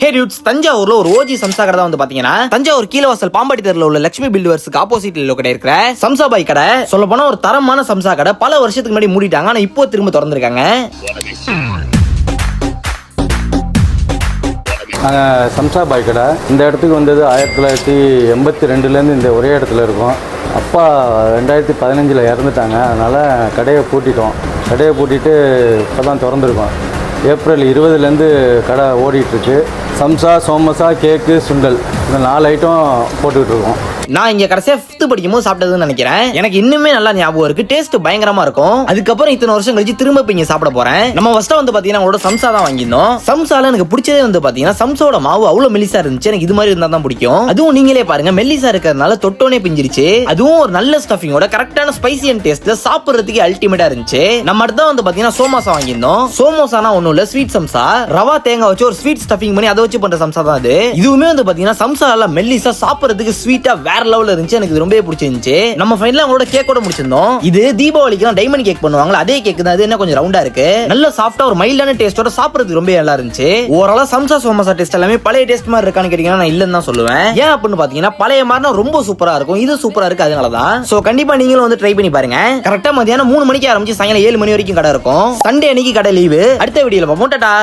ஹே dudes, தஞ்சாவூர்ல ஒரு OG சம்சா கடை தான் வந்து பாத்தீங்கன்னா தஞ்சாவூர் கீழவாசல் பாம்பாடி தெருல உள்ள லட்சுமி பில்டர்ஸ்க்கு ஆப்போசிட்ல லொகேட் இருக்கிற சம்சா பாய் கடை. சொல்ல போனா ஒரு தரமான சம்சா கடை. பல வருஷத்துக்கு முன்னாடி மூடிட்டாங்க, ஆனா இப்போ திரும்ப திறந்திருக்காங்க. நாங்கள் சம்சா பாய் கடை இந்த இடத்துக்கு வந்தது 1982 இந்த ஒரே இடத்துல இருக்கோம். அப்பா 2015 இறந்துட்டாங்க. அதனால் கடையை பூட்டிட்டோம். கடையை பூட்டிட்டு இப்போ தான் திறந்துருக்கோம். ஏப்ரல் 20 கடை ஓடிட்டுருக்கு. சம்சா, சோமசா, கேக்கு, சுண்டல் இந்த 4 ஐட்டம் போட்டுக்கிட்டு இருக்கோம். நான் இங்க கடைசியா 5th படிக்கும்போது சாப்பிட்டதுன்னு நினைக்கிறேன். எனக்கு இன்னுமே நல்லா ஞாபகம் இருக்கு. டேஸ்ட் பயங்கரமா இருக்கும். அதுக்கப்புறம் இத்தனை வருஷம் கழிச்சு திரும்ப இப்ப இங்க சாப்பிட போறேன். நம்ம ஃபர்ஸ்ட் வந்து பாத்தீங்கன்னா உங்களோட சம்சா தான் வாங்கியிருந்தோம். சம்சால எனக்கு பிடிச்சதே வந்து பாத்தீங்கன்னா சம்சாவோட மாவு அவ்வளவு மெல்லிசா இருந்துச்சு. எனக்கு இது மாதிரி இருந்தா தான் பிடிக்கும். அதுவும் நீங்களே பாருங்க, மெல்லிசா இருக்கிறதுனால தொட்டோனே பிஞ்சிருச்சு. அதுவும் ஒரு நல்ல ஸ்டஃபிங்கோட கரெக்டான ஸ்பைசி அண்ட் டேஸ்ட்ல சாப்பிடுறதுக்கு அல்டிமேட்டா இருந்துச்சு. நம்ம அடுத்த வந்து பாத்தீங்கன்னா சோமோசா வாங்கியிருந்தோம். சோமோசானா ஒண்ணும் இல்ல, ஸ்வீட் சம்சா. ரவா தேங்காய் வச்சு ஒரு ஸ்வீட் ஸ்டஃபிங் பண்ணி அதை வச்சு பண்ற சம்சா தான் அது. இதுவுமே வந்து பாத்தீங்கன்னா சம்சா எல்லாம் மெல்லிசா சாப்பிடுறதுக்கு ஸ்வீட்டா வேற லெவல்ல இருந்துச்சு. எனக்கு இது ரொம்ப பிடிச்சிருந்துச்சு. நம்ம ஃபைனலா உங்களோட கேக்கோட முடிச்சிருந்தோம். இது தீபாவளிக்கு தான் டைமண்ட் கேக் பண்ணுவாங்களா, அதே கேக் தான். அது என்ன கொஞ்சம் ரவுண்டா இருக்கு, நல்ல சாஃப்ட்டா ஒரு மைல்டான டேஸ்டோட சாப்பிடுறதுக்கு ரொம்ப நல்லா இருந்துச்சு. ஓவராலா சம்சா சோமோசா டேஸ்ட் எல்லாமே பழைய டேஸ்ட் மாதிரி இருக்கான்னு கேட்டீங்கன்னா நான் இல்லன்னு தான் சொல்லுவேன். ஏன் அப்படின்னு பாத்தீங்கன்னா பழைய மாதிரினா ரொம்ப சூப்பரா இருக்கும், இது சூப்பரா இருக்கு. அதனாலதான். சோ கண்டிப்பா நீங்களும் வந்து ட்ரை பண்ணி பாருங்க. கரெக்டா மதியானம் 3 மணிக்கு ஆரம்பிச்சு சாயங்காலம் 7 மணி வரைக்கும் கடை இருக்கும். சண்டே அன்னைக்கு கடை லீவு. அடுத்த வீடியோல பார்ப்போம். டாடா.